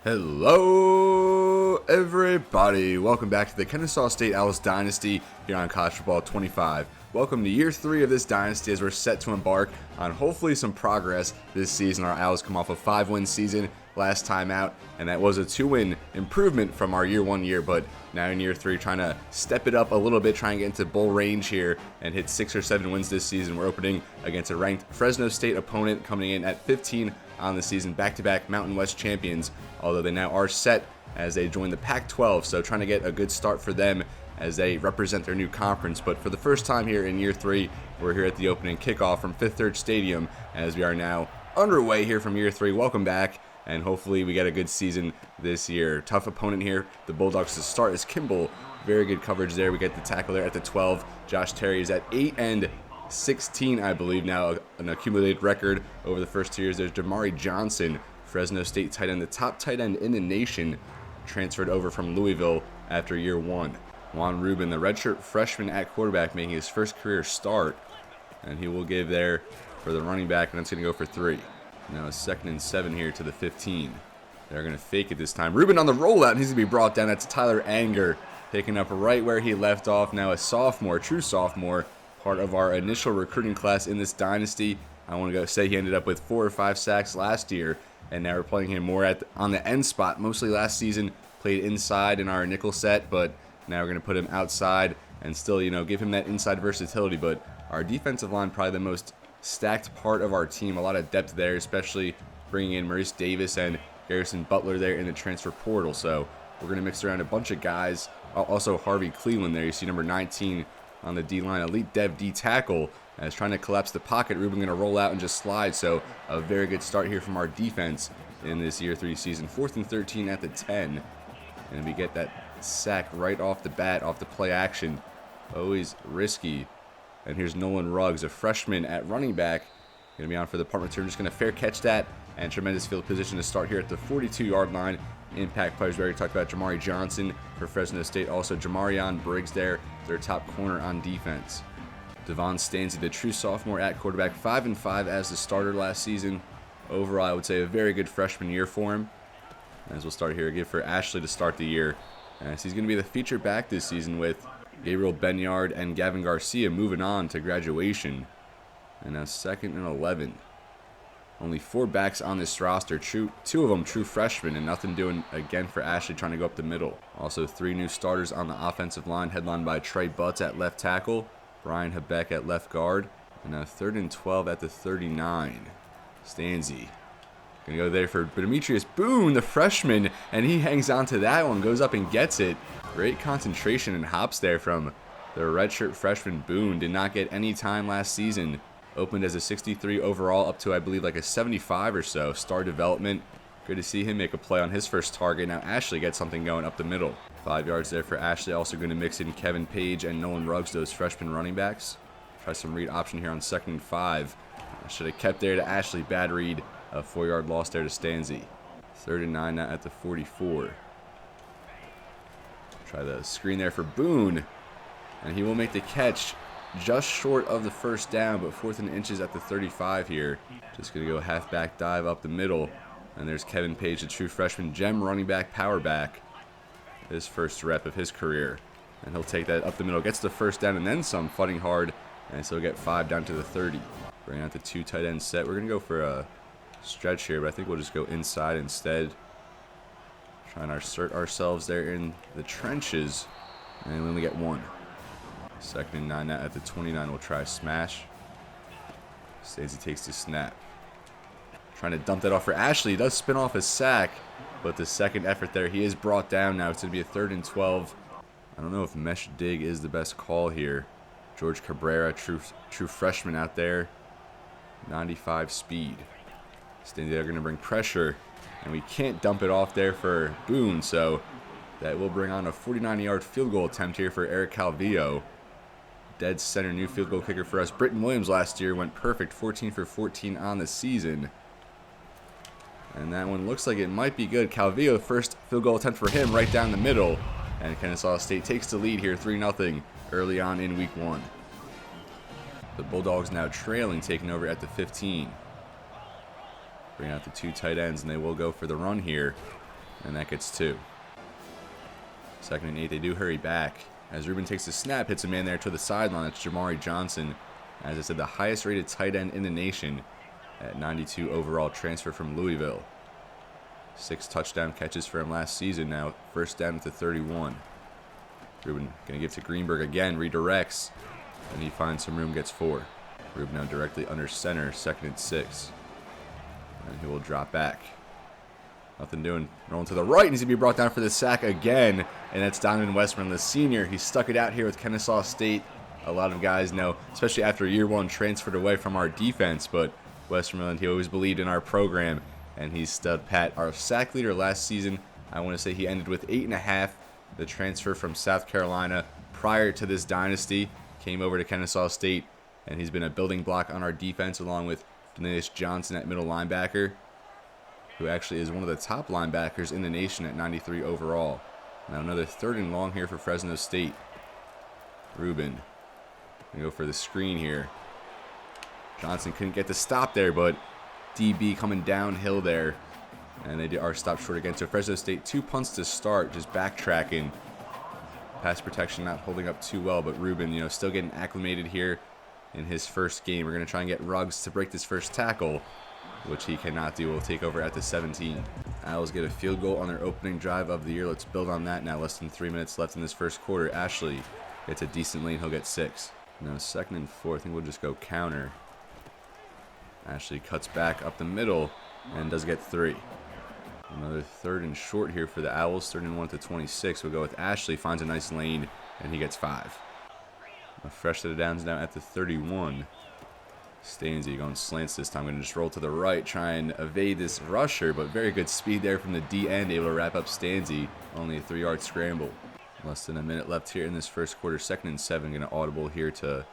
Hello, everybody. Welcome back to the Kennesaw State Owls Dynasty here on College Football 25. Welcome to year 3 of this dynasty as we're set to embark on hopefully some progress this season. Our Owls come off a 5-win season last time out, and that was a 2-win improvement from our year 1 year, but now in year 3 trying to step it up a little bit, trying to get into bowl range here and hit 6 or 7 wins this season. We're opening against a ranked Fresno State opponent coming in at 15 on the season, back-to-back Mountain West champions, although they now are set as they join the Pac-12, so trying to get a good start for them as they represent their new conference. But for the first time here in year 3, we're here at the opening kickoff from Fifth Third Stadium as we are now underway here from year 3. Welcome back, and hopefully we get a good season this year. Tough opponent here. The Bulldogs to start is Kimball. Very good coverage there. We get the tackle there at the 12. Josh Terry is at 8 and 16, I believe, now an accumulated record over the first 2 years. There's Jamari Johnson, Fresno State tight end, the top tight end in the nation, transferred over from Louisville after year 1. Juan Rubin, the redshirt freshman at quarterback, making his first career start, and he will give there for the running back, and that's going to go for 3. Now a 2nd and 7 here to the 15. They're going to fake it this time. Rubin on the rollout, and he's going to be brought down. That's Tyler Anger, picking up right where he left off. Now a sophomore, true sophomore, part of our initial recruiting class in this dynasty. I want to go say he ended up with 4 or 5 sacks last year, and now we're playing him more on the end spot. Mostly last season played inside in our nickel set, but now we're going to put him outside and still, give him that inside versatility. But our defensive line, probably the most stacked part of our team. A lot of depth there, especially bringing in Maurice Davis and Garrison Butler there in the transfer portal. So we're going to mix around a bunch of guys. Also Harvey Cleveland there. You see number 19 on the D-line, elite dev D tackle, as trying to collapse the pocket. Rubin going to roll out and just slide, so a very good start here from our defense in this year 3 season. 4th and 13 at the 10, and we get that sack right off the bat, off the play action. Always risky. And here's Nolan Ruggs, a freshman at running back, going to be on for the punt return. Just going to fair catch that, and tremendous field position to start here at the 42-yard line. Impact players, we already talked about Jamari Johnson for Fresno State. Also Jomarion, Briggs there, their top corner on defense. Devon Stanzi, the true sophomore at quarterback, 5 and 5 as the starter last season. Overall, I would say a very good freshman year for him. As we'll start here, a gift for Ashley to start the year, as he's going to be the feature back this season with Gabriel Benyard and Gavin Garcia moving on to graduation. And now 2nd and 11. Only 4 backs on this roster, 2 of them true freshmen, and nothing doing again for Ashley trying to go up the middle. Also 3 new starters on the offensive line, headlined by Trey Butts at left tackle, Brian Habeck at left guard, and now 3rd and 12 at the 39. Stanzi going to go there for Demetrius Boone, the freshman, and he hangs on to that one, goes up and gets it. Great concentration and hops there from the redshirt freshman Boone. Did not get any time last season. Opened as a 63 overall up to, I believe, like a 75 or so. Star development. Good to see him make a play on his first target. Now Ashley gets something going up the middle. 5 yards there for Ashley. Also going to mix in Kevin Page and Nolan Ruggs, those freshman running backs. Try some read option here on 2nd and 5. Should have kept there to Ashley. Bad read. A 4-yard loss there to Stanzi. 3rd and 9 now at the 44. Try the screen there for Boone. And he will make the catch. Just short of the first down, but 4th and inches at the 35 here. Just going to go halfback dive up the middle. And there's Kevin Page, the true freshman gem running back, power back. His first rep of his career. And he'll take that up the middle. Gets the first down and then some, fighting hard. And so he'll get 5 down to the 30. Bring out the 2 tight end set. We're going to go for a stretch here, but I think we'll just go inside instead. Trying to assert ourselves there in the trenches. And we only get 1. 2nd and 9 now at the 29. We'll try a smash. Stacey takes the snap. Trying to dump that off for Ashley. He does spin off a sack, but the second effort there, he is brought down. Now it's going to be a 3rd and 12. I don't know if mesh dig is the best call here. George Cabrera, true freshman out there. 95 speed. Stacey are going to bring pressure, and we can't dump it off there for Boone, so that will bring on a 49-yard field goal attempt here for Eric Calvillo. Dead center, new field goal kicker for us. Britton Williams last year went perfect, 14 for 14 on the season. And that one looks like it might be good. Calvillo, first field goal attempt for him, right down the middle. And Kennesaw State takes the lead here, 3-0, early on in week 1. The Bulldogs now trailing, taking over at the 15. Bring out the 2 tight ends, and they will go for the run here. And that gets 2. 2nd and 8. They do hurry back. As Ruben takes the snap, hits a man there to the sideline. That's Jamari Johnson. As I said, the highest rated tight end in the nation at 92 overall, transfer from Louisville. 6 touchdown catches for him last season. Now 1st down at the 31. Ruben going to give to Greenberg again, redirects, and he finds some room, gets 4. Ruben now directly under center, 2nd and 6. And he will drop back. Nothing doing. Rolling to the right, and he's going to be brought down for the sack again. And that's Donovan Westmoreland, the senior. He stuck it out here with Kennesaw State. A lot of guys know, especially after year 1, transferred away from our defense. But Westmoreland, he always believed in our program, and he's stud pat. Our sack leader last season, I want to say he ended with 8.5. The transfer from South Carolina prior to this dynasty came over to Kennesaw State, and he's been a building block on our defense along with Noah Johnson at middle linebacker, who actually is one of the top linebackers in the nation at 93 overall. Now another 3rd and long here for Fresno State. Ruben going to go for the screen here. Johnson couldn't get the stop there, but DB coming downhill there. And they are stopped short again. So Fresno State, 2 punts to start, just backtracking. Pass protection not holding up too well, but Ruben, still getting acclimated here in his first game. We're going to try and get Ruggs to break this first tackle, which he cannot do. We'll take over at the 17. Owls get a field goal on their opening drive of the year. Let's build on that now. Less than 3 minutes left in this first quarter. Ashley gets a decent lane. He'll get 6. Now 2nd and 4. I think we'll just go counter. Ashley cuts back up the middle and does get 3. Another 3rd and short here for the Owls. 3rd and 1 at the 26. We'll go with Ashley. Finds a nice lane, and he gets 5. A fresh set of downs now at the 31. Stanzi going slants this time. Going to just roll to the right, try and evade this rusher, but very good speed there from the D end, able to wrap up Stanzi. Only a 3-yard scramble. Less than a minute left here in this first quarter. 2nd and 7. Going to audible here to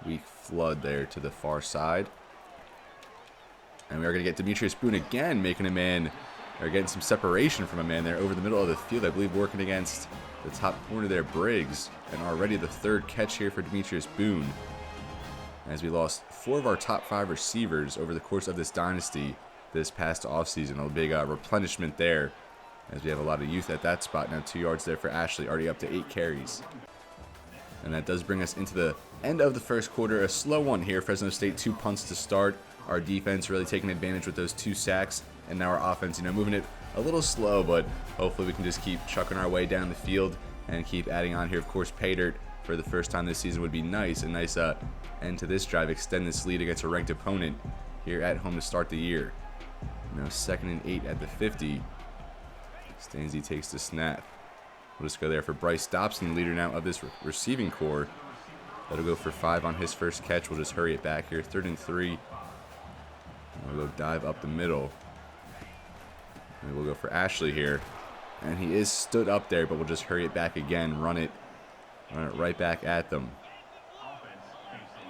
weak flood there to the far side. And we are going to get Demetrius Boone again, making a man, or getting some separation from a man there over the middle of the field. I believe working against the top corner there, Briggs. And already the 3rd catch here for Demetrius Boone. As we lost 4 of our top 5 receivers over the course of this dynasty this past offseason. A big replenishment there, as we have a lot of youth at that spot. Now 2 yards there for Ashley, already up to 8 carries. And that does bring us into the end of the first quarter. A slow one here. Fresno State, 2 punts to start. Our defense really taking advantage with those 2 sacks. And now our offense, moving it a little slow, but hopefully we can just keep chucking our way down the field and keep adding on here. Of course, pay dirt for the first time this season would be nice. A nice end to this drive. Extend this lead against a ranked opponent here at home to start the year. Now 2nd and 8 at the 50. Stanzi takes the snap. We'll just go there for Bryce Dobson, leader now of this receiving core. That'll go for 5 on his first catch. We'll just hurry it back here. 3rd and 3. We'll go dive up the middle. And we'll go for Ashley here. And he is stood up there, but we'll just hurry it back again. Run it right back at them.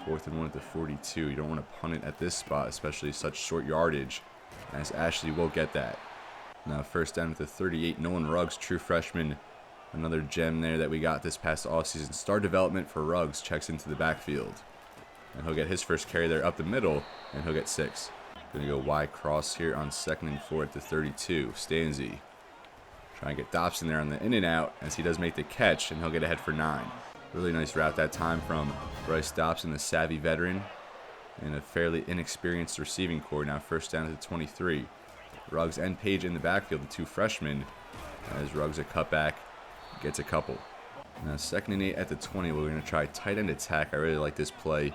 4th and 1 at the 42. You don't want to punt it at this spot, especially such short yardage, as Ashley will get that. Now 1st down at the 38. Nolan Ruggs, true freshman. Another gem there that we got this past offseason. Star development for Ruggs. Checks into the backfield. And he'll get his first carry there up the middle, and he'll get 6. Going to go wide cross here on 2nd and 4 at the 32. Stanzi trying to get Dobson there on the in and out, as he does make the catch, and he'll get ahead for 9. Really nice route that time from Bryce Dobson, the savvy veteran, and a fairly inexperienced receiving core. Now 1st down at the 23. Ruggs and Page in the backfield, the 2 freshmen, as Ruggs a cutback, gets a couple. Now 2nd and 8 at the 20. We're going to try tight end attack. I really like this play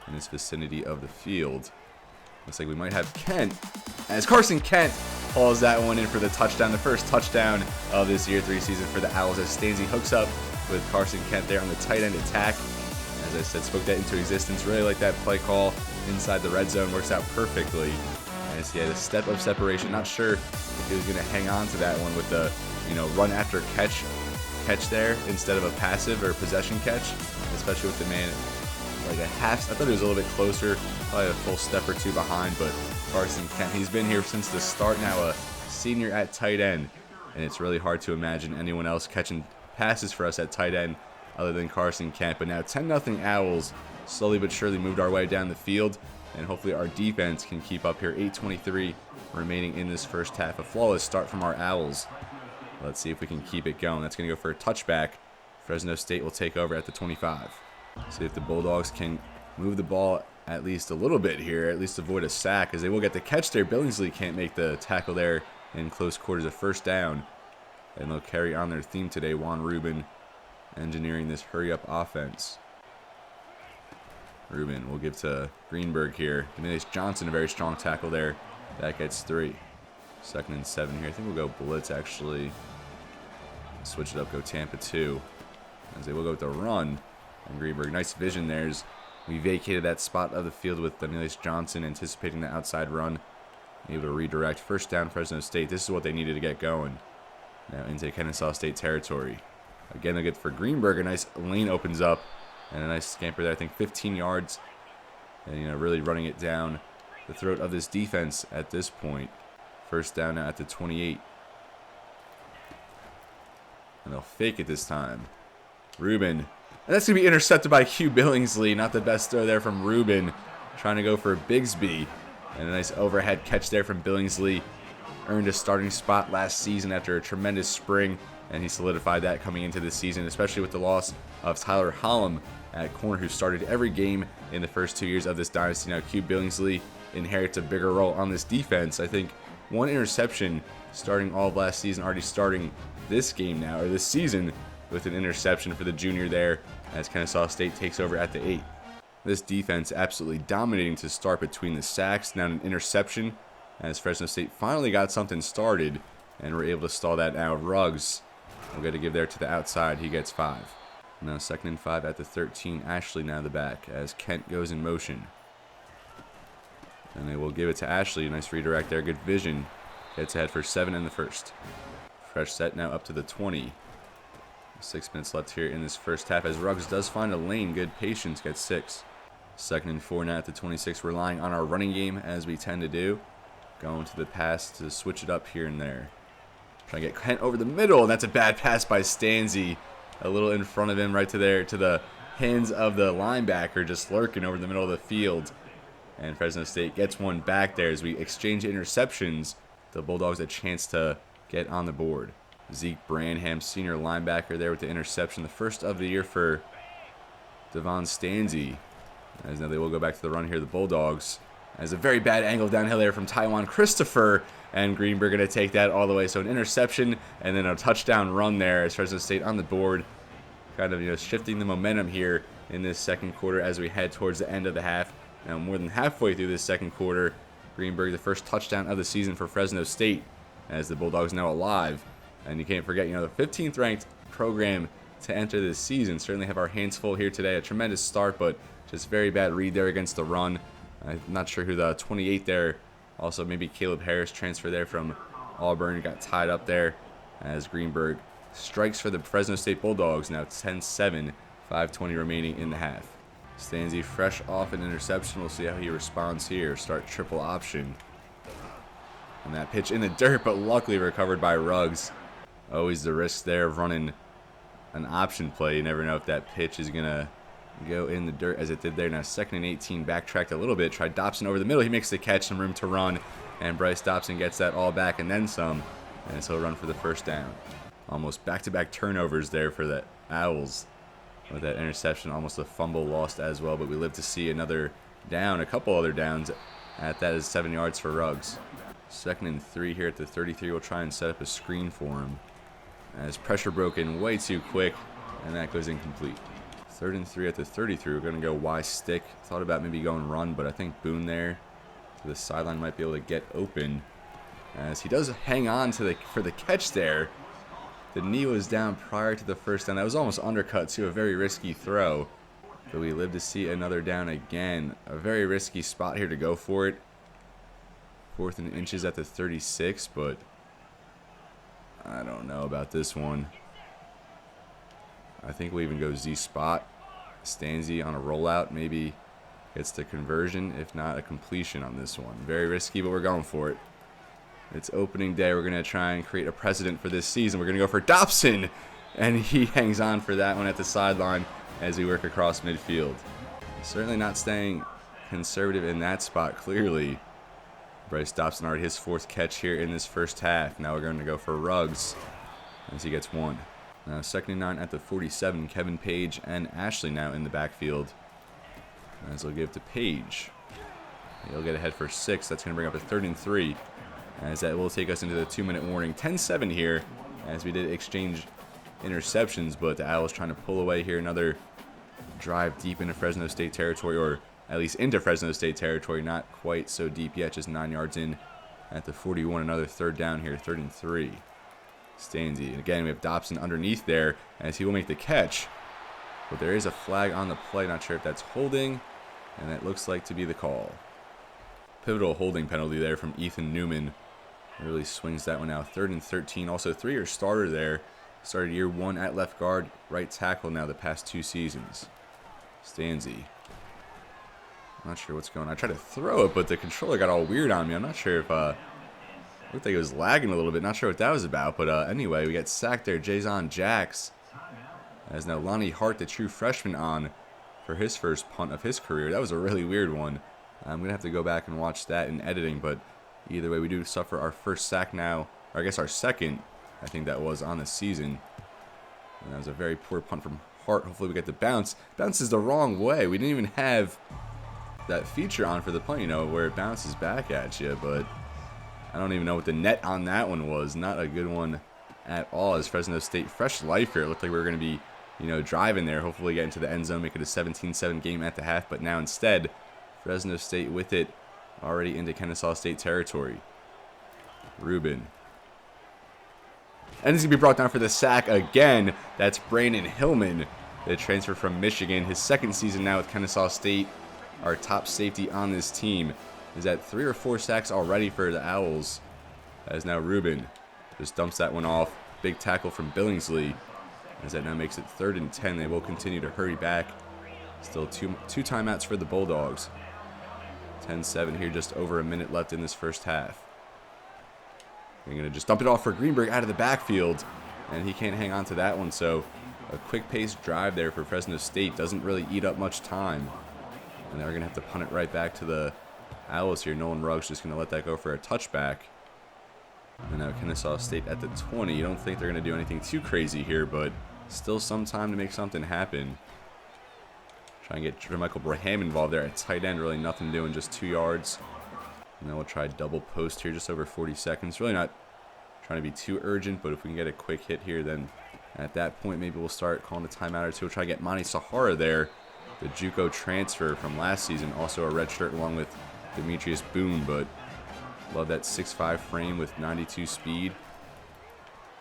in this vicinity of the field. Looks like we might have Kent, as Carson Kent hauls that one in for the touchdown, the first touchdown of this year 3 season for the Owls, as Stanzi hooks up with Carson Kent there on the tight end attack. As I said, spoke that into existence. Really like that play call inside the red zone. Works out perfectly, as he had a step of separation. Not sure if he was going to hang on to that one with the run after catch there instead of a passive or possession catch, especially with the man like a half. I thought he was a little bit closer, probably a full step or 2 behind, but Carson Kent, he's been here since the start, now a senior at tight end, and it's really hard to imagine anyone else catching passes for us at tight end other than Carson Kent. But now 10-0 Owls, slowly but surely moved our way down the field, and hopefully our defense can keep up here. 8:23 remaining in this first half. A flawless start from our Owls, Let's see if we can keep it going. That's going to go for a touchback. Fresno State will take over at the 25. See if the Bulldogs can move the ball at least a little bit here, at least avoid a sack, as they will get the catch there. Billingsley can't make the tackle there in close quarters of first down. And they'll carry on their theme today. Juan Rubin engineering this hurry-up offense. Rubin will give to Greenberg here. Jamari Johnson, a very strong tackle there. That gets 3. 2nd and 7 here. I think we'll go blitz, actually. Switch it up, go Tampa 2. As they will go with the run. And Greenberg, nice vision there. We vacated that spot of the field with Jamari Johnson anticipating the outside run. Able to redirect. First down, Fresno State. This is what they needed to get going. Now into Kennesaw State territory. Again, they'll get for Greenberg. A nice lane opens up. And a nice scamper there. I think 15 yards. And, really running it down the throat of this defense at this point. First down now at the 28. And they'll fake it this time. Rubin. And that's going to be intercepted by Q Billingsley. Not the best throw there from Rubin. Trying to go for Bigsby. And a nice overhead catch there from Billingsley. Earned a starting spot last season after a tremendous spring. And he solidified that coming into this season, especially with the loss of Tyler Hollum at corner, who started every game in the first 2 years of this dynasty. Now Q Billingsley inherits a bigger role on this defense. I think 1 interception starting all of last season, already starting this game now, or this season, with an interception for the junior there as Kennesaw State takes over at the 8. This defense absolutely dominating to start between the sacks, now an interception as Fresno State finally got something started and were able to stall that out. Ruggs will get to give there to the outside. He gets 5. Now 2nd and 5 at the 13. Ashley now the back as Kent goes in motion. And they will give it to Ashley. Nice redirect there. Good vision. Gets ahead for 7 in the first. Fresh set now up to the 20. 6 minutes left here in this first half as Ruggs does find a lane. Good patience. Gets 6. 2nd and 4 now at the 26. Relying on our running game as we tend to do. Going to the pass to switch it up here and there. Trying to get Kent over the middle. And that's a bad pass by Stanzi. A little in front of him, right to there, to the hands of the linebacker, just lurking over the middle of the field. And Fresno State gets one back there as we exchange interceptions. The Bulldogs a chance to get on the board. Zeke Branham, senior linebacker there with the interception. The first of the year for Devon Stanzi. As now they will go back to the run here, the Bulldogs. As a very bad angle downhill there from Taiwan Christopher. And Greenberg going to take that all the way. So an interception and then a touchdown run there as Fresno State on the board. Kind of shifting the momentum here in this second quarter as we head towards the end of the half. Now more than halfway through this second quarter. Greenberg, the first touchdown of the season for Fresno State as the Bulldogs now alive. And you can't forget, the 15th ranked program to enter this season. Certainly have our hands full here today. A tremendous start, but just very bad read there against the run. I'm not sure who the 28 there. Also, maybe Caleb Harris transfer there from Auburn. Got tied up there as Greenberg strikes for the Fresno State Bulldogs. Now 10-7, 5:20 remaining in the half. Stanzi fresh off an interception. We'll see how he responds here. Start triple option. And that pitch in the dirt, but luckily recovered by Ruggs. Always the risk there of running an option play. You never know if that pitch is going to go in the dirt as it did there. Now 2nd and 18, backtracked a little bit. Tried Dobson over the middle. He makes the catch, some room to run. And Bryce Dobson gets that all back and then some. And so he'll run for the first down. Almost back-to-back turnovers there for the Owls. With that interception, almost a fumble lost as well. But we live to see another down, a couple other downs. At that is 7 yards for Ruggs. 2nd and 3 here at the 33. We'll try and set up a screen for him. As pressure broken way too quick. And that goes incomplete. 3rd and 3 at the 33. We're going to go Y stick. Thought about maybe going run, but I think Boone there to the sideline might be able to get open. As he does hang on to for the catch there. The knee was down prior to the first down. That was almost undercut to a very risky throw. But we live to see another down again. A very risky spot here to go for it. 4th and inches at the 36, but I don't know about this one. I think we'll even go Z spot. Stanzi on a rollout. Maybe gets the conversion. If not, a completion on this one. Very risky, but we're going for it. It's opening day. We're going to try and create a precedent for this season. We're going to go for Dobson. And he hangs on for that one at the sideline as we work across midfield. Certainly not staying conservative in that spot, clearly. Bryce Dobson already his 4th catch here in this first half. Now we're going to go for Ruggs. as he gets one. Now 2nd and 9 at the 47. Kevin Page and Ashley now in the backfield. As they'll give to Page. He'll get ahead for 6. That's going to bring up a 3rd and 3. As that will take us into the 2-minute warning. 10-7 here, as we did exchange interceptions, but the Owls trying to pull away here. Another drive deep into Fresno State territory, or at least into Fresno State territory. Not quite so deep yet, just 9 yards in at the 41. Another 3rd down here, 3rd and 3. Stanzi. And again, we have Dobson underneath there, as he will make the catch. But there is a flag on the play. Not sure if that's holding, and that looks like to be the call. Pivotal holding penalty there from Ethan Newman. Really swings that one out. 3rd and 13. Also, 3-year starter there. Started year 1 at left guard, right tackle now the past 2 seasons. Stanzi. Not sure what's going on. I tried to throw it, but the controller got all weird on me. I'm not sure if looked like it was lagging a little bit. Not sure what that was about, but anyway, we got sacked there. Jahzon Jax. As now Lonnie Hart, the true freshman, on for his first punt of his career. That was a really weird one. I'm going to have to go back and watch that in editing, but either way, we do suffer our first sack now, or I guess our second, I think that was, on the season. And that was a very poor punt from Hart. Hopefully we get the bounce. Bounces the wrong way. We didn't even have that feature on for the punt, you know, where it bounces back at you, but I don't even know what the net on that one was. Not a good one at all, as Fresno State, fresh life here. It looked like we were going to be, you know, driving there, hopefully get into the end zone, make it a 17-7 game at the half, but now instead, Fresno State with it already into Kennesaw State territory. Rubin. And he's going to be brought down for the sack again. That's Brandon Hillman, the transfer from Michigan. His 2nd season now with Kennesaw State. Our top safety on this team is at 3 or 4 sacks already for the Owls. As now Rubin just dumps that one off. Big tackle from Billingsley. As that now makes it 3rd and 10. They will continue to hurry back. Still two timeouts for the Bulldogs. 10-7 here, just over a minute left in this first half. They're going to just dump it off for Greenberg out of the backfield, and he can't hang on to that one, so a quick-paced drive there for Fresno State. Doesn't really eat up much time. And they're going to have to punt it right back to the Owls here. Nolan Ruggs just going to let that go for a touchback. And now Kennesaw State at the 20. You don't think they're going to do anything too crazy here, but still some time to make something happen. Try and get Jermichael Braham involved there at tight end. Really nothing doing, just 2 yards. And then we'll try double post here, just over 40 seconds. Really not trying to be too urgent, but if we can get a quick hit here, then at that point maybe we'll start calling a timeout or two. We'll try to get Monty Sahara there, the JUCO transfer from last season. Also a red shirt along with Demetrius Boone, but love that 6'5 frame with 92 speed.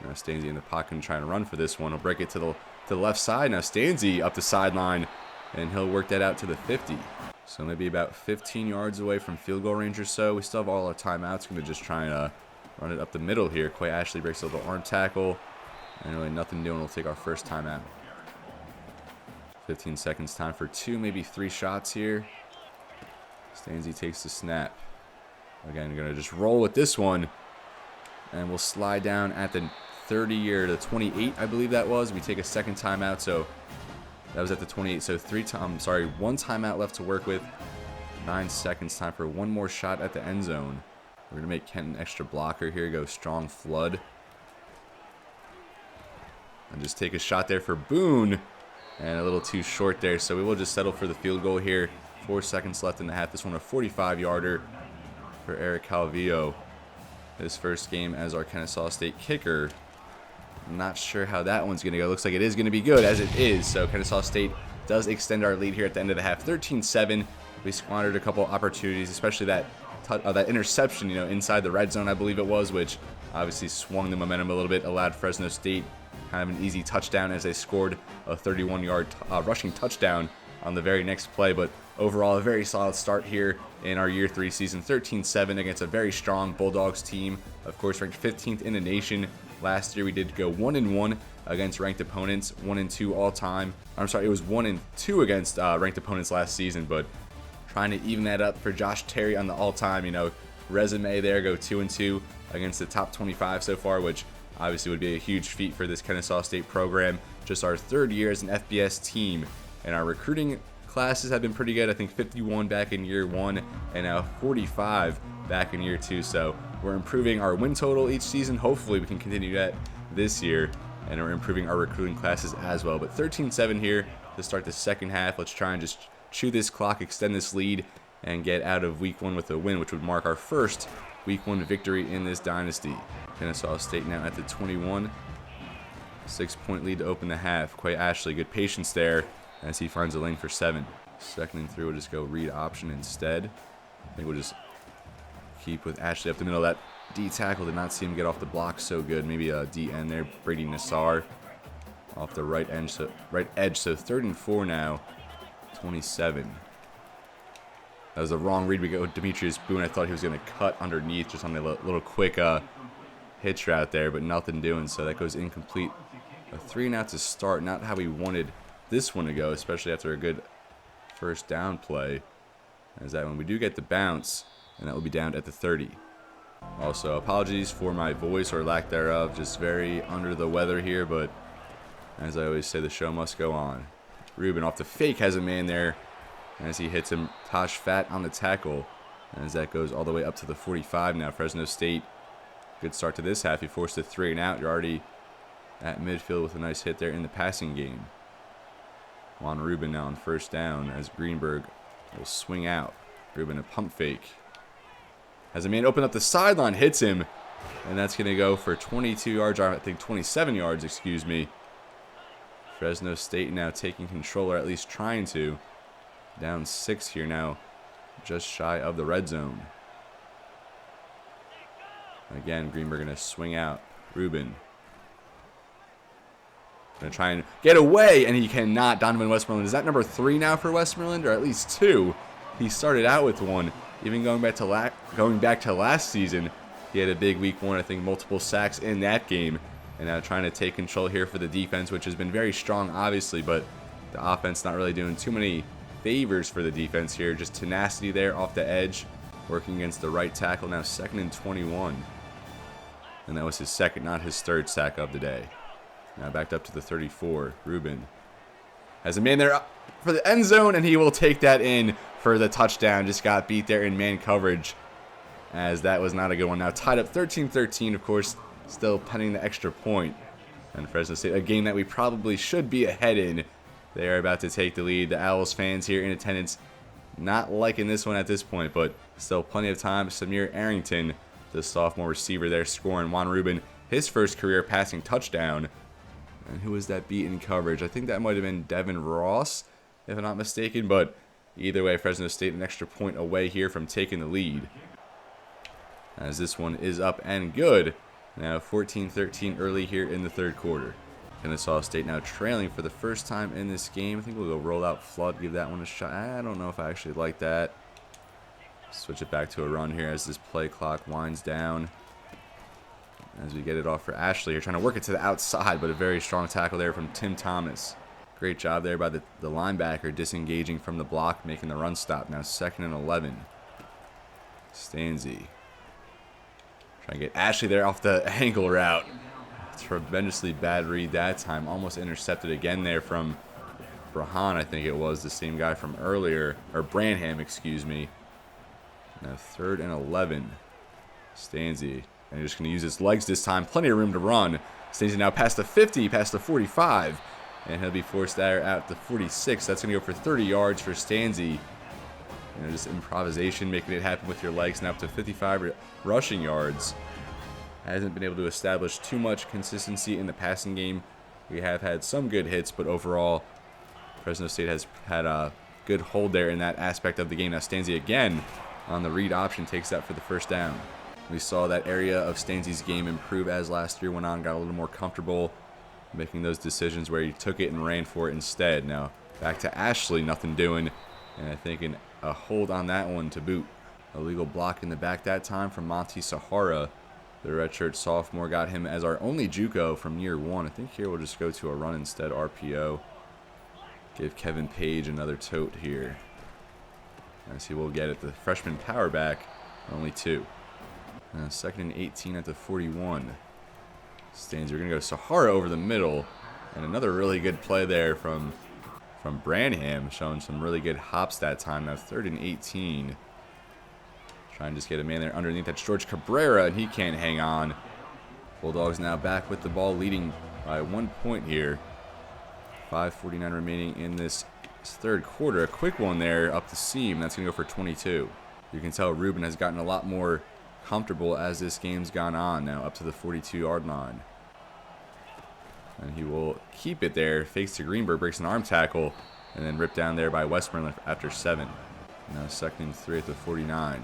Now Stanzi in the pocket and trying to run for this one. He'll break it to the left side. Now Stanzi up the sideline, and he'll work that out to the 50. So maybe about 15 yards away from field goal range or so. We still have all our timeouts. Going to just try and run it up the middle here. Quay Ashley breaks a little arm tackle, and really nothing doing. We'll take our first timeout. 15 seconds, time for 2, maybe 3 shots here. Stanzi takes the snap. Again, going to just roll with this one, and we'll slide down at the 30 or the 28, I believe that was. We take a second timeout, so that was at the 28. So one timeout left to work with. 9 seconds, time for one more shot at the end zone. We're going to make Kent an extra blocker. Here we go, strong flood. And just take a shot there for Boone. And a little too short there, so we will just settle for the field goal here. 4 seconds left in the half. This one a 45-yarder for Eric Calvillo. His first game as our Kennesaw State kicker. I'm not sure how that one's going to go. Looks like it is going to be good, as it is. So Kennesaw State does extend our lead here at the end of the half. 13-7. We squandered a couple opportunities, especially that interception, you know, inside the red zone, I believe it was, which obviously swung the momentum a little bit, allowed Fresno State kind of an easy touchdown as they scored a 31-yard rushing touchdown on the very next play. But overall, a very solid start here in our Year 3 season. 13-7 against a very strong Bulldogs team. Of course, ranked 15th in the nation. Last year, we did go 1-1 against ranked opponents, 1-2 all time. I'm sorry, it was 1-2 against ranked opponents last season, but trying to even that up for Josh Terry on the all-time, you know, resume there, go 2-2 against the top 25 so far, which obviously would be a huge feat for this Kennesaw State program. Just our 3rd year as an FBS team, and our recruiting classes have been pretty good. I think 51 back in year 1 and now 45 back in year 2. So we're improving our win total each season. Hopefully we can continue this year, and we're improving our recruiting classes as well. But 13-7 here to start the second half. Let's try and just chew this clock, extend this lead, and get out of week 1 with a win, which would mark our first week 1 victory in this dynasty. Kennesaw State now at the 21. 6-point lead to open the half. Quay Ashley, good patience there as he finds a lane for 7. Second and 3, we'll just go read option instead. I think we'll just keep with Ashley up the middle. That D tackle did not see him get off the block so good. Maybe a D end there. Brady Nassar off the right edge. So 3rd and 4 now. 27. That was a wrong read. We go with Demetrius Boone. I thought he was going to cut underneath just on a little quick hitch route there, but nothing doing. So that goes incomplete. A 3-and-out to start. Not how we wanted this one to go, especially after a good first down play. As that one, we do get the bounce, and that will be down at the 30. Also, apologies for my voice or lack thereof. Just very under the weather here, but as I always say, the show must go on. Ruben off the fake has a man there as he hits him. Tosh Fat on the tackle, as that goes all the way up to the 45 now. Fresno State, good start to this half. You forced a 3-and-out. You're already at midfield with a nice hit there in the passing game. Juan Ruben now on first down as Greenberg will swing out. Ruben a pump fake. Has a man open up the sideline, hits him, and that's going to go for 22 yards, or I think 27 yards, excuse me. Fresno State now taking control, or at least trying to. Down 6 here now, just shy of the red zone. Again, Greenberg going to swing out. Ruben going to try and get away, and he cannot. Donovan Westmoreland, is that number 3 now for Westmoreland, or at least 2? He started out with 1. Even going back to last season, he had a big week 1. I think multiple sacks in that game. And now trying to take control here for the defense, which has been very strong, obviously, but the offense not really doing too many favors for the defense here. Just tenacity there off the edge, working against the right tackle. Now 2nd and 21. And that was his second, not his third sack of the day. Now backed up to the 34. Ruben has a man there for the end zone, and he will take that in for the touchdown. Just got beat there in man coverage, as that was not a good one. Now tied up 13-13, of course, still pending the extra point. And Fresno State, a game that we probably should be ahead in. They are about to take the lead. The Owls fans here in attendance not liking this one at this point, but still plenty of time. Samir Arrington, the sophomore receiver there, scoring. Juan Ruben, his first career passing touchdown. And who was that beat in coverage? I think that might have been Devin Ross, if I'm not mistaken. But either way, Fresno State an extra point away here from taking the lead, as this one is up and good. Now 14-13 early here in the third quarter. Kennesaw State now trailing for the first time in this game. I think we'll go roll out flood, give that one a shot. I don't know if I actually like that. Switch it back to a run here as this play clock winds down. As we get it off for Ashley here, trying to work it to the outside, but a very strong tackle there from Tim Thomas. Great job there by the linebacker, disengaging from the block, making the run stop. Now 2nd and 11. Stanzi trying to get Ashley there off the angle route. Tremendously bad read that time. Almost intercepted again there from Brahan, I think it was, the same guy from earlier. Or Branham, excuse me. Now 3rd and 11. Stanzi. And he's just going to use his legs this time. Plenty of room to run. Stanzi now past the 50, past the 45. And he'll be forced there at the 46. That's going to go for 30 yards for Stanzi. Just improvisation, making it happen with your legs. Now up to 55 rushing yards. Hasn't been able to establish too much consistency in the passing game. We have had some good hits, but overall, Fresno State has had a good hold there in that aspect of the game. Now Stanzi again on the read option takes that for the first down. We saw that area of Stanzi's game improve as last year went on, got a little more comfortable making those decisions where he took it and ran for it instead. Now back to Ashley, nothing doing, and I think a hold on that one to boot. Illegal block in the back that time from Monty Sahara. The redshirt sophomore got him as our only JUCO from year 1. I think here we'll just go to a run instead, RPO. Give Kevin Page another tote here. As he will get it, the freshman power back, only 2. 2nd and 18 at the 41. We're going to go Sahara over the middle. And another really good play there from Branham, showing some really good hops that time. Now 3rd and 18. Trying to just get a man there underneath. That's George Cabrera, and he can't hang on. Bulldogs now back with the ball, leading by 1 point here. 5:49 remaining in this third quarter. A quick one there up the seam. That's going to go for 22. You can tell Ruben has gotten a lot more comfortable as this game's gone on, now up to the 42-yard line. And he will keep it there. Fakes to Greenberg, breaks an arm tackle, and then ripped down there by Westmoreland after 7. Now 2nd and 3 at the 49.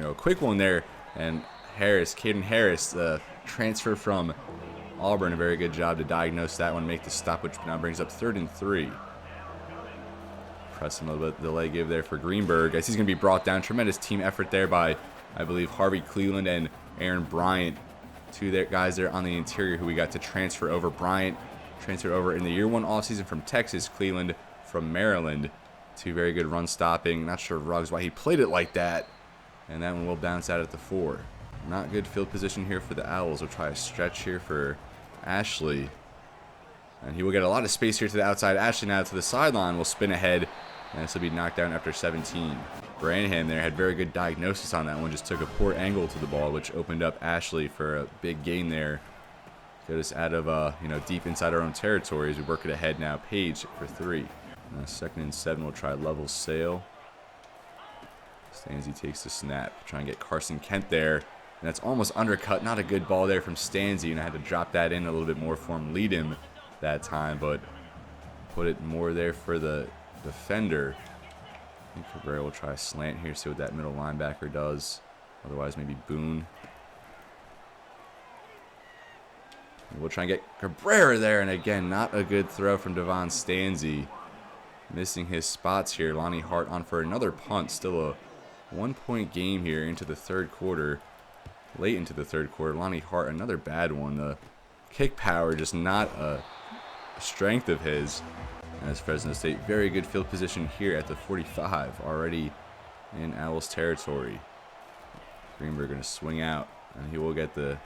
A quick one there, and Caden Harris, the transfer from Auburn, a very good job to diagnose that one, make the stop, which now brings up 3rd and 3. Pressing a little bit delay give there for Greenberg as he's going to be brought down. Tremendous team effort there by, I believe, Harvey Cleveland and Aaron Bryant. Two guys there on the interior who we got to transfer over. Bryant transferred over in the year 1 offseason from Texas, Cleveland from Maryland. 2 very good run stopping. Not sure, Ruggs, why he played it like that. And that one will bounce out at the 4. Not good field position here for the Owls. We'll try a stretch here for Ashley. And he will get a lot of space here to the outside. Ashley now to the sideline will spin ahead. And this will be knocked down after 17. Branham there had very good diagnosis on that one. Just took a poor angle to the ball, which opened up Ashley for a big gain there. Got us out of, deep inside our own territory as we work it ahead now. Page for 3. Now 2nd and 7, we'll try level sail. Stanzi takes the snap. Try and get Carson Kent there. And that's almost undercut. Not a good ball there from Stanzi. And I had to drop that in a little bit more for him. Lead him that time. But put it more there for the defender. I think Cabrera will try a slant here. See what that middle linebacker does. Otherwise, maybe Boone. And we'll try and get Cabrera there. And again, not a good throw from Devon Stanzi. Missing his spots here. Lonnie Hart on for another punt. Still a 1-point game here into the 3rd quarter. Late into the 3rd quarter. Lonnie Hart, another bad one. The kick power, just not a strength of his. As Fresno State, very good field position here at the 45. Already in Owls territory. Greenberg going to swing out. And he will get the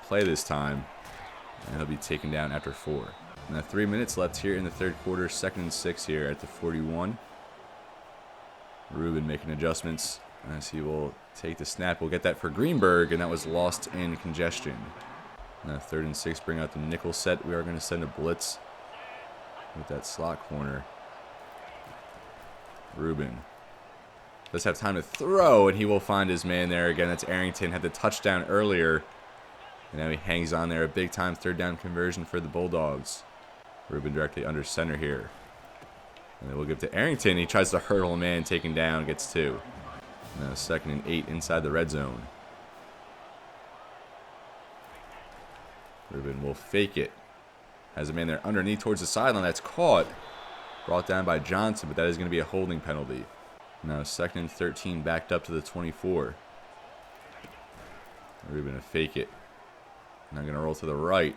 play this time. And he'll be taken down after 4. Now 3 minutes left here in the 3rd quarter. 2nd and 6 here at the 41. Ruben making adjustments as he will take the snap. We'll get that for Greenberg, and that was lost in congestion. Now 3rd and 6, bring out the nickel set. We are going to send a blitz with that slot corner. Ruben does have time to throw, and he will find his man there again. That's Arrington. Had the touchdown earlier, and now he hangs on there. A big-time 3rd down conversion for the Bulldogs. Ruben directly under center here. And then we'll give to Arrington. He tries to hurdle a man, taken down, gets 2. Now 2nd and 8 inside the red zone. Ruben will fake it. Has a man there underneath towards the sideline. That's caught. Brought down by Johnson, but that is going to be a holding penalty. Now 2nd and 13 backed up to the 24. Ruben to fake it. Now going to roll to the right.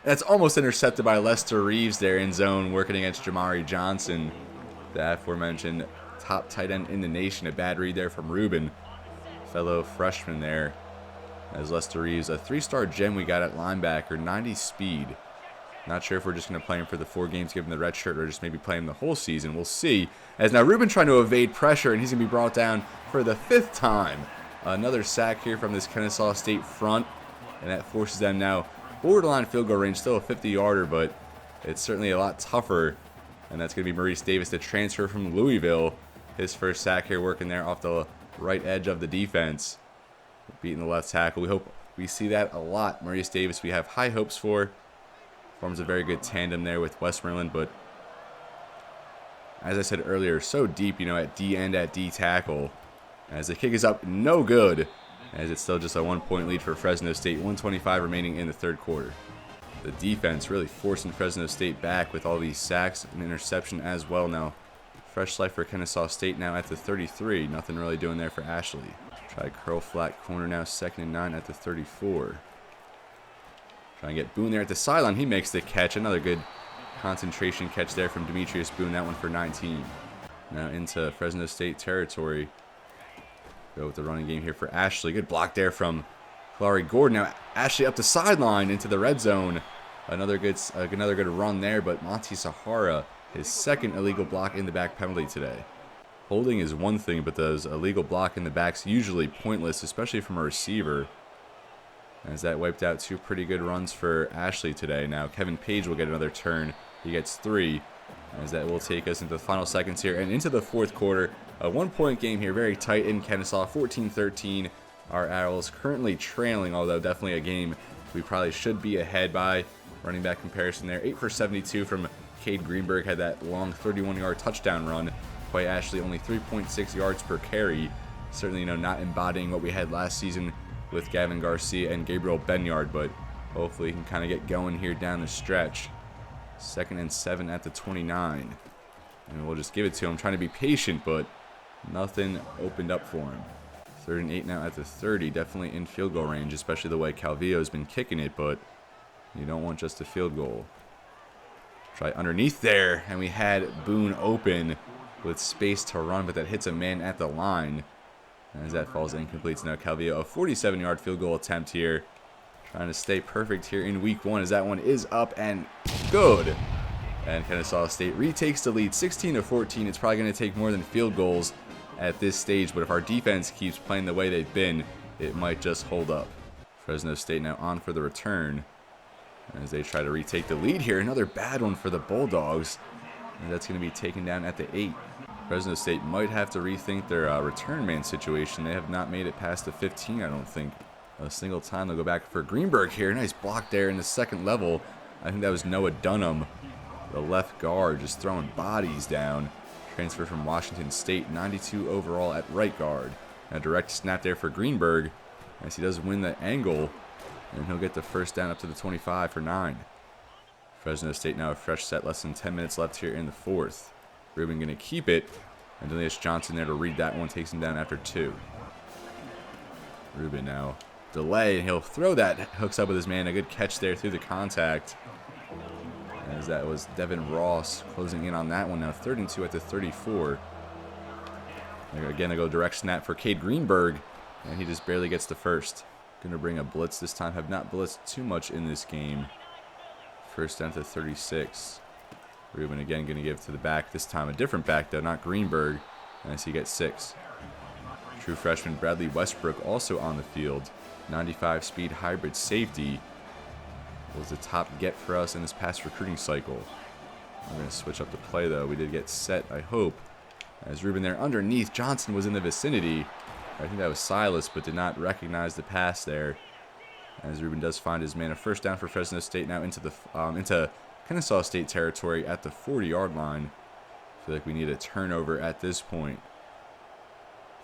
That's almost intercepted by Lester Reeves there in zone, working against Jamari Johnson, the aforementioned top tight end in the nation. A bad read there from Ruben, fellow freshman there. As Lester Reeves, a 3-star gem we got at linebacker, 90 speed. Not sure if we're just going to play him for the 4 games, give him the red shirt, or just maybe play him the whole season. We'll see. As now Ruben trying to evade pressure, and he's going to be brought down for the 5th time. Another sack here from this Kennesaw State front, and that forces them now borderline field goal range, still a 50-yarder, but it's certainly a lot tougher. And that's going to be Maurice Davis, the transfer from Louisville. His first sack here, working there off the right edge of the defense. Beating the left tackle. We hope we see that a lot. Maurice Davis, we have high hopes for. Forms a very good tandem there with Westmoreland, but as I said earlier, so deep, at D and at D tackle. As the kick is up, no good. As it's still just a 1-point lead for Fresno State. 1:25 remaining in the 3rd quarter. The defense really forcing Fresno State back with all these sacks and interception as well now. Fresh life for Kennesaw State now at the 33. Nothing really doing there for Ashley. Try curl flat corner now, 2nd and 9 at the 34. Trying to get Boone there at the sideline. He makes the catch. Another good concentration catch there from Demetrius Boone. That one for 19. Now into Fresno State territory. Go with the running game here for Ashley. Good block there from Kalari Gordon. Now Ashley up the sideline into the red zone. Another good run there, but Monty Sahara, his 2nd illegal block in the back penalty today. Holding is one thing, but those illegal block in the backs usually pointless, especially from a receiver. as that wiped out 2 pretty good runs for Ashley today. Now Kevin Page will get another turn. He gets 3, as that will take us into the final seconds here and into the 4th quarter. A 1-point game here, very tight in Kennesaw, 14-13. Our Owls currently trailing, although definitely a game we probably should be ahead by. Running back comparison there, 8 for 72 from Cade Greenberg, had that long 31-yard touchdown run. Quite Ashley, only 3.6 yards per carry. Certainly, not embodying what we had last season with Gavin Garcia and Gabriel Benyard, but hopefully he can kind of get going here down the stretch. 2nd and 7 at the 29. And we'll just give it to him, trying to be patient, but nothing opened up for him. 3rd and 8 now at the 30, definitely in field goal range, especially the way Calvillo's been kicking it, but you don't want just a field goal. Try underneath there, and we had Boone open with space to run, but that hits a man at the line as that falls incomplete. So now Calvillo, a 47-yard field goal attempt here, trying to stay perfect here in week 1, as that one is up and good. And Kennesaw State retakes the lead 16-14. It's probably going to take more than field goals at this stage, but if our defense keeps playing the way they've been, it might just hold up. Fresno State now on for the return as they try to retake the lead here. Another bad one for the Bulldogs, and that's going to be taken down at the 8. Fresno State might have to rethink their return man situation. They have not made it past the 15, I don't think, a single time. They'll go back for Greenberg here. Nice block there in the 2nd level. I think that was Noah Dunham, the left guard, just throwing bodies down. Transfer from Washington State, 92 overall at right guard. A direct snap there for Greenberg, as he does win the angle, and he'll get the first down up to the 25 for 9. Fresno State now a fresh set, less than 10 minutes left here in the 4th. Ruben going to keep it, and Noah Johnson there to read that one, takes him down after 2. Ruben now delay, and he'll throw that, hooks up with his man. A good catch there through the contact, as that was Devin Ross closing in on that one. Now 3rd and 2 at the 34. Again, they go direct snap for Cade Greenberg, and he just barely gets the first. Going to bring a blitz this time. Have not blitzed too much in this game. First down to 36. Ruben again going to give to the back. This time a different back, though, not Greenberg, as he gets 6. True freshman Bradley Westbrook also on the field. 95 speed hybrid safety. Was the top get for us in this past recruiting cycle. We're going to switch up the play, though. We did get set, I hope. As Ruben there underneath, Johnson was in the vicinity. I think that was Silas, but did not recognize the pass there. As Ruben does find his man. A first down for Fresno State now into Kennesaw State territory at the 40-yard line. I feel like we need a turnover at this point.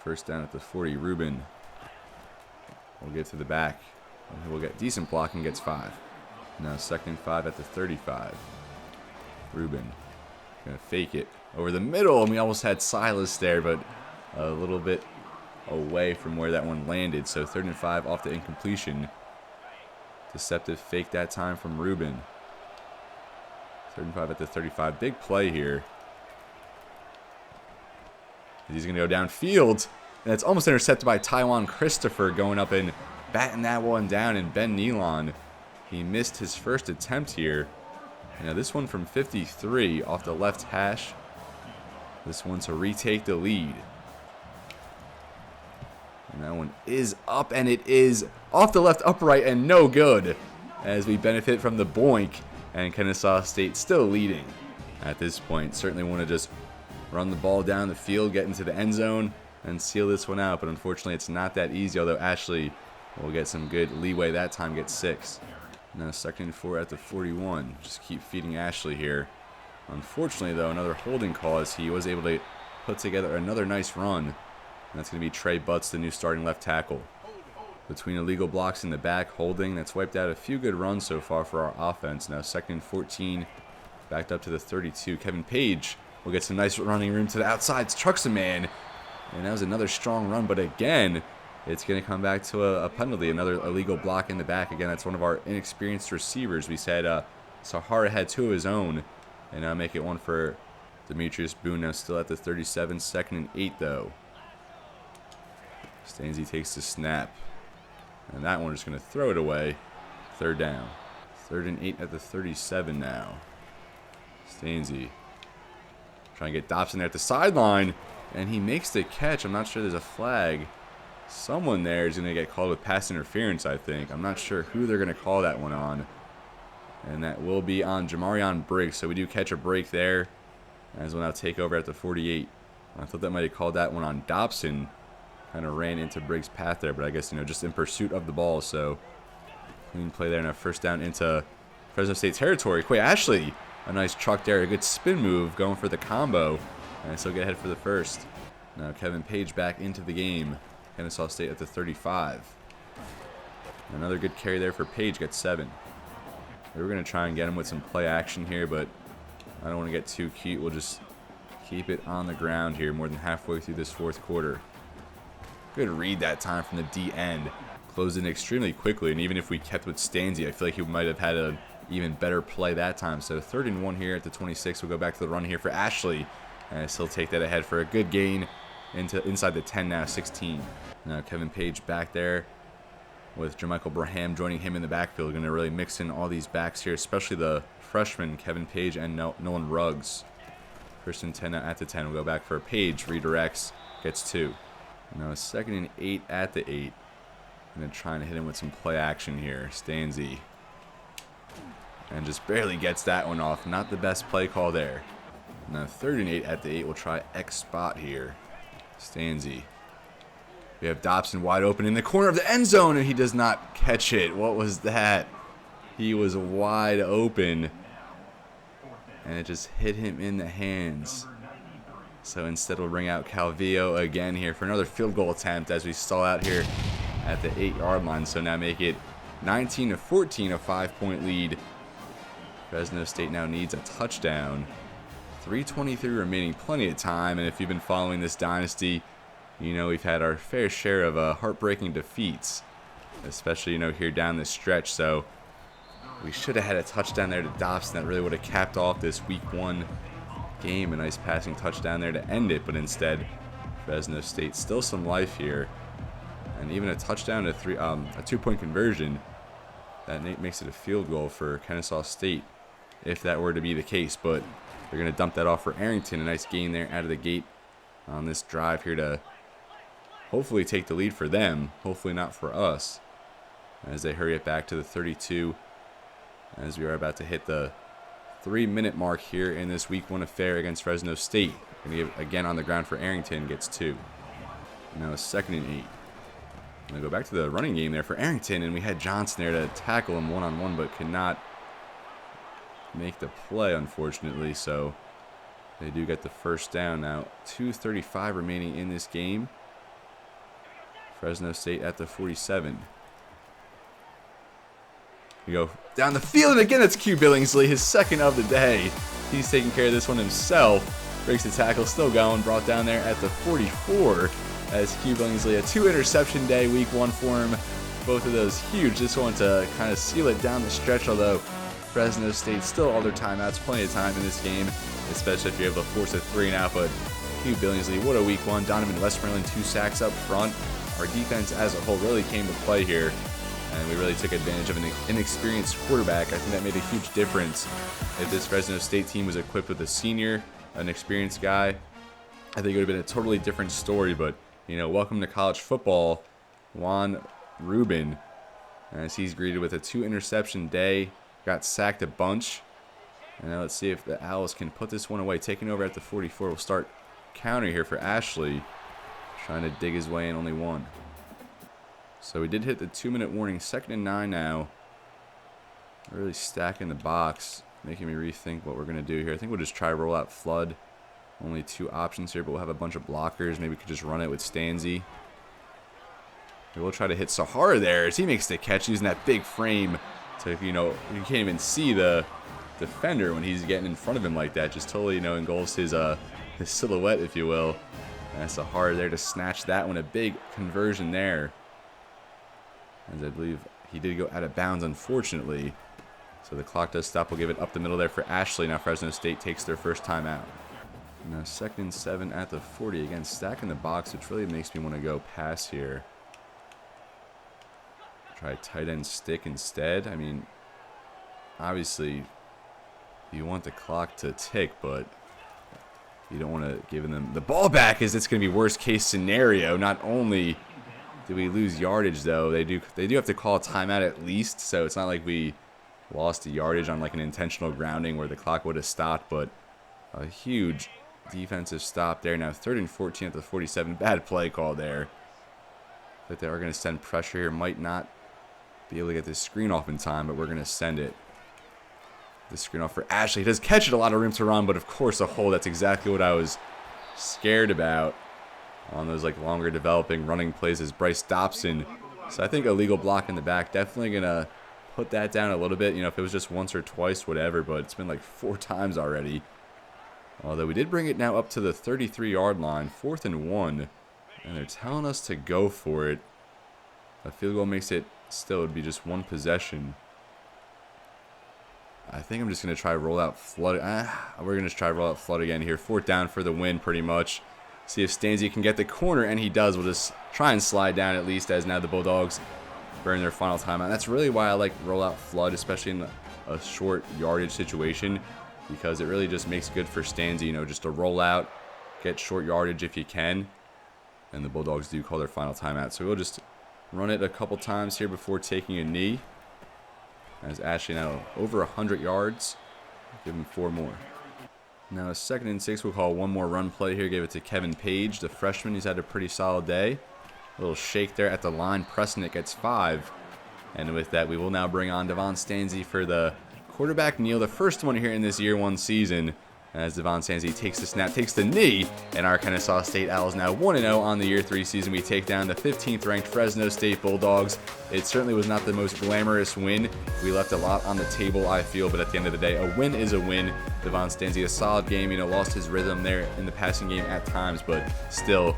First down at the 40. Ruben will get to the back. And he will get decent blocking, gets 5. Now 2nd and 5 at the 35. Ruben going to fake it over the middle, and we almost had Silas there, but a little bit away from where that one landed. So 3rd and 5 off the incompletion. Deceptive fake that time from Ruben. 3rd and 5 at the 35. Big play here. He's going to go downfield, and it's almost intercepted by Taiwan Christopher, going up and batting that one down, and Ben Nealon, he missed his first attempt here. Now this one from 53 off the left hash. This one to retake the lead. And that one is up, and it is off the left upright and no good, as we benefit from the boink, and Kennesaw State still leading at this point. Certainly want to just run the ball down the field, get into the end zone, and seal this one out, but unfortunately it's not that easy, although Ashley will get some good leeway that time, gets 6. Now 2nd and 4 at the 41. Just keep feeding Ashley here. Unfortunately, though, another holding call, as he was able to put together another nice run. And that's going to be Trey Butts, the new starting left tackle. Between illegal blocks in the back, holding. That's wiped out a few good runs so far for our offense. Now 2nd and 14, backed up to the 32. Kevin Page will get some nice running room to the outside. Trucks a man. And that was another strong run, but again, it's going to come back to a penalty, another illegal block in the back. Again, that's one of our inexperienced receivers. We said Sahara had 2 of his own, and now make it 1 for Demetrius Boone. Now still at the 37, 2nd and 8, though. Stanzi takes the snap, and that one is going to throw it away. 3rd down. 3rd and 8 at the 37 now. Stanzi trying to get Dobson there at the sideline, and he makes the catch. I'm not sure there's a flag. Someone there is going to get called with pass interference, I think. I'm not sure who they're going to call that one on. And that will be on Jamarion Briggs. So we do catch a break there, as we'll now take over at the 48. I thought that might have called that one on Dobson. Kind of ran into Briggs' path there, but I guess, just in pursuit of the ball. So clean play there, and a first down into Fresno State territory. Quay Ashley, a nice truck there, a good spin move, going for the combo. And still get ahead for the first. Now Kevin Page back into the game. Kennesaw State at the 35. Another good carry there for Page, gets 7. We were going to try and get him with some play action here, but I don't want to get too cute. We'll just keep it on the ground here more than halfway through this fourth quarter. Good read that time from the D end. Closed in extremely quickly, and even if we kept with Stanzi, I feel like he might have had an even better play that time. So 3rd and 1 here at the 26. We'll go back to the run here for Ashley, and still take that ahead for a good gain inside the 10 now, 16. Now Kevin Page back there with Jermichael Braham joining him in the backfield. Going to really mix in all these backs here, especially the freshmen, Kevin Page and Nolan Ruggs. 1st and 10 at the 10. We'll go back for Page, redirects, gets 2. Now 2nd and 8 at the 8. And then trying to hit him with some play action here. Stanzi. And just barely gets that one off. Not the best play call there. Now 3rd and 8 at the 8. We'll try X spot here. Stanzi. We have Dobson wide open in the corner of the end zone, and he does not catch it. What was that? He was wide open, and it just hit him in the hands. So instead we'll bring out Calvillo again here for another field goal attempt as we stall out here at the 8-yard line. So now make it 19-14, a 5-point lead. Fresno State now needs a touchdown. 3:23 remaining, plenty of time. And if you've been following this dynasty, we've had our fair share of heartbreaking defeats, especially, here down this stretch. So we should have had a touchdown there to Dobson that really would have capped off this week 1 game. A nice passing touchdown there to end it, but instead Fresno State still some life here, and even a touchdown to a 2-point conversion that makes it a field goal for Kennesaw State if that were to be the case. But they're going to dump that off for Arrington. A nice gain there out of the gate on this drive here to hopefully take the lead for them, hopefully not for us, as they hurry it back to the 32 as we are about to hit the 3-minute mark here in this week 1 affair against Fresno State. Going to give again on the ground for Arrington, gets 2. Now 2nd and 8. I'm going to go back to the running game there for Arrington, and we had Johnson there to tackle him one-on-one, but could not make the play, unfortunately. So they do get the first down. Now 2:35 remaining in this game. Fresno State at the 47. We go down the field, and again it's Q Billingsley, his 2nd of the day. He's taking care of this one himself. Breaks the tackle, still going, brought down there at the 44 as Q Billingsley, a 2-interception day, week 1 for him. Both of those huge. This one to kind of seal it down the stretch, although Fresno State still all their timeouts, plenty of time in this game, especially if you're able to force a 3 and out. But Q Billingsley, what a week 1. Donovan Westmoreland, 2 sacks up front. Our defense as a whole really came to play here, and we really took advantage of an inexperienced quarterback. I think that made a huge difference. If this Fresno State team was equipped with a senior, an experienced guy, I think it would have been a totally different story. But, welcome to college football, Juan Rubin, as he's greeted with a 2-interception day. Got sacked a bunch. And now let's see if the Owls can put this one away. Taking over at the 44. We'll start counter here for Ashley. Trying to dig his way in, only 1. So we did hit the 2-minute warning. 2nd and 9 now. Really stacking the box, making me rethink what we're going to do here. I think we'll just try roll out flood. Only 2 options here, but we'll have a bunch of blockers. Maybe we could just run it with Stanzi. We'll try to hit Sahara there as he makes the catch using that big frame. So, you can't even see the defender when he's getting in front of him like that. Just totally, engulfs his silhouette, if you will. And Sahara there to snatch that one. A big conversion there, as I believe he did go out of bounds, unfortunately. So the clock does stop. We'll give it up the middle there for Ashley. Now Fresno State takes their first time out. Now 2nd and 7 at the 40. Again, stacking the box, which really makes me want to go pass here. Try tight end stick instead. I mean, obviously, you want the clock to tick, but you don't want to give them the ball back, as it's going to be worst case scenario. Not only Did we lose yardage, though? They do have to call a timeout at least, so it's not like we lost the yardage on like an intentional grounding where the clock would have stopped, but a huge defensive stop there. Now 3rd and 14 at the 47. Bad play call there. But they are going to send pressure here. Might not be able to get this screen off in time, but we're going to send it. The screen off for Ashley. He does catch it, a lot of room to run, but of course a hole. That's exactly what I was scared about on those like longer developing running plays as Bryce Dobson. So I think a legal block in the back. Definitely going to put that down a little bit. You know, if it was just once or twice, whatever, but it's been like 4 times already. Although we did bring it now up to the 33-yard line, 4th and 1, and they're telling us to go for it. A field goal makes it still, would be just 1 possession. I think I'm just going to try roll out flood. We're going to try roll out flood again here. 4th down for the win, pretty much. See if Stanzi can get the corner, and he does. We'll just try and slide down at least, as now the Bulldogs burn their final timeout. That's really why I like roll out flood, especially in a short yardage situation, because it really just makes good for Stanzi, you know, just to roll out, get short yardage if you can. And the Bulldogs do call their final timeout. So we'll just run it a couple times here before taking a knee. As Ashley now over 100 yards. Give him 4 more. Now a 2nd and 6. We'll call one more run play here. Gave it to Kevin Page, the freshman. He's had a pretty solid day. A little shake there at the line. Preston, it gets 5. And with that, we will now bring on Devon Stanzi for the quarterback kneel. The first one here in this year 1 season. As Devon Stanzi takes the snap, takes the knee, and our Kennesaw State Owls now 1-0 on the year 3 season. We take down the 15th ranked Fresno State Bulldogs. It certainly was not the most glamorous win. We left a lot on the table, I feel, but at the end of the day, a win is a win. Devon Stanzi, a solid game, you know, lost his rhythm there in the passing game at times, but still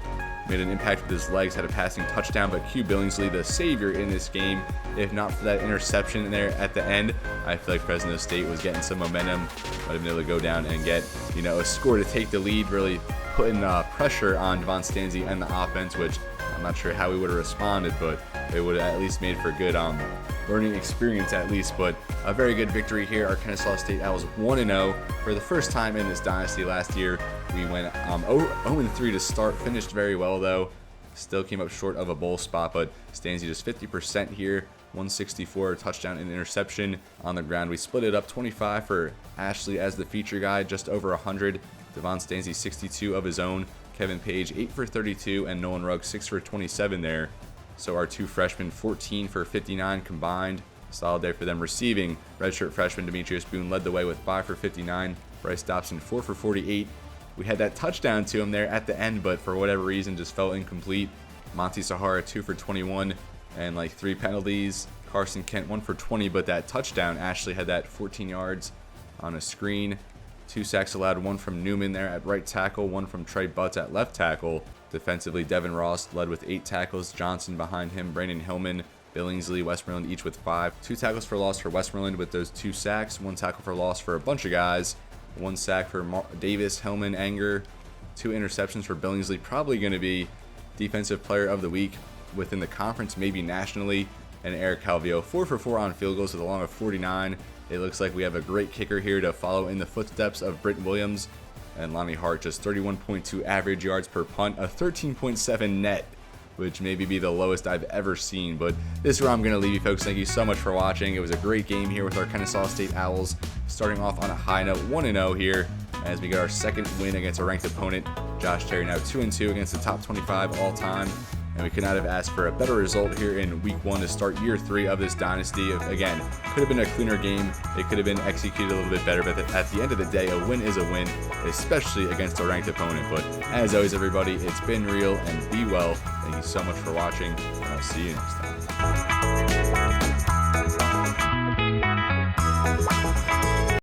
made an impact with his legs, had a passing touchdown. But Q Billingsley, the savior in this game, if not for that interception there at the end, I feel like Fresno State was getting some momentum. Might have been able to go down and get, you know, a score to take the lead, really putting pressure on Devon Stanzi and the offense, which I'm not sure how we would have responded, but it would have at least made for a good learning experience at least. But a very good victory here. Our Kennesaw State Owls 1-0 for the first time in this dynasty. Last year we went 0-3 to start, finished very well though. Still came up short of a bowl spot, but Stanzi just 50% here. 164, touchdown and interception on the ground. We split it up, 25 for Ashley as the feature guy, just over 100. Devon Stanzi 62 of his own. Kevin Page 8 for 32, and Nolan Rugg 6 for 27 there. So our 2 freshmen 14 for 59 combined. Solid day for them. Receiving, redshirt freshman Demetrius Boone led the way with 5 for 59. Bryce Dobson 4 for 48. We had that touchdown to him there at the end, but for whatever reason just fell incomplete. Monty Sahara 2 for 21 and like 3 penalties. Carson Kent 1 for 20, but that touchdown, Ashley had that 14 yards on a screen. 2 sacks allowed, 1 from Newman there at right tackle, 1 from Trey Butts at left tackle. Defensively, Devin Ross led with 8 tackles. Johnson behind him, Brandon Hillman, Billingsley, Westmoreland each with 5. 2 tackles for loss for Westmoreland with those 2 sacks. 1 tackle for loss for a bunch of guys. 1 sack for Davis, Hillman, Anger. 2 interceptions for Billingsley. Probably going to be Defensive Player of the Week within the conference, maybe nationally. And Eric Calvillo 4 for 4 on field goals with a long of 49. It looks like we have a great kicker here to follow in the footsteps of Britton Williams. And Lonnie Hart just 31.2 average yards per punt, a 13.7 net, which maybe be the lowest I've ever seen. But this is where I'm going to leave you folks. Thank you so much for watching. It was a great game here with our Kennesaw State Owls, starting off on a high note, 1-0 here, as we get our 2nd win against a ranked opponent. Josh Terry now 2-2 against the top 25 all time. And we could not have asked for a better result here in week 1 to start year 3 of this dynasty. Again, could have been a cleaner game. It could have been executed a little bit better, but at the end of the day, a win is a win, especially against a ranked opponent. But as always, everybody, it's been real, and be well. Thank you so much for watching, and I'll see you next time.